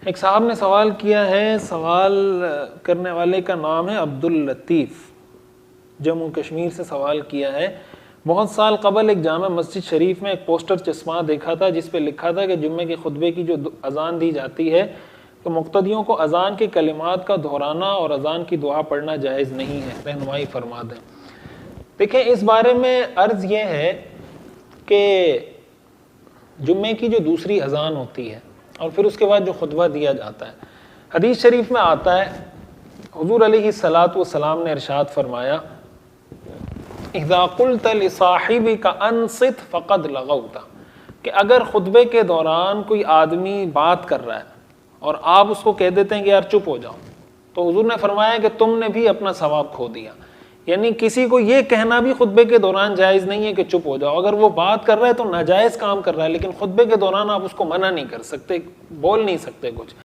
ایک صاحب نے سوال کیا ہے، سوال کرنے والے کا نام ہے عبداللطیف، جموں کشمیر سے سوال کیا ہے۔ بہت سال قبل ایک جامع مسجد شریف میں ایک پوسٹر چسپاں دیکھا تھا جس پہ لکھا تھا کہ جمعے کے خطبے کی جو اذان دی جاتی ہے تو مقتدیوں کو اذان کے کلمات کا دہرانا اور اذان کی دعا پڑھنا جائز نہیں ہے، رہنمائی فرما دیں۔ دیکھیں، اس بارے میں عرض یہ ہے کہ جمعے کی جو دوسری اذان ہوتی ہے اور پھر اس کے بعد جو خطبہ دیا جاتا ہے، حدیث شریف میں آتا ہے، حضور علیہ الصلاۃ والسلام نے ارشاد فرمایا، اذا قلت لصاحبک انصت فقد لغوت، کہ اگر خطبے کے دوران کوئی آدمی بات کر رہا ہے اور آپ اس کو کہہ دیتے ہیں کہ یار چپ ہو جاؤ، تو حضور نے فرمایا کہ تم نے بھی اپنا ثواب کھو دیا۔ یعنی کسی کو یہ کہنا بھی خطبے کے دوران جائز نہیں ہے کہ چپ ہو جاؤ۔ اگر وہ بات کر رہا ہے تو ناجائز کام کر رہا ہے، لیکن خطبے کے دوران آپ اس کو منع نہیں کر سکتے، بول نہیں سکتے کچھ۔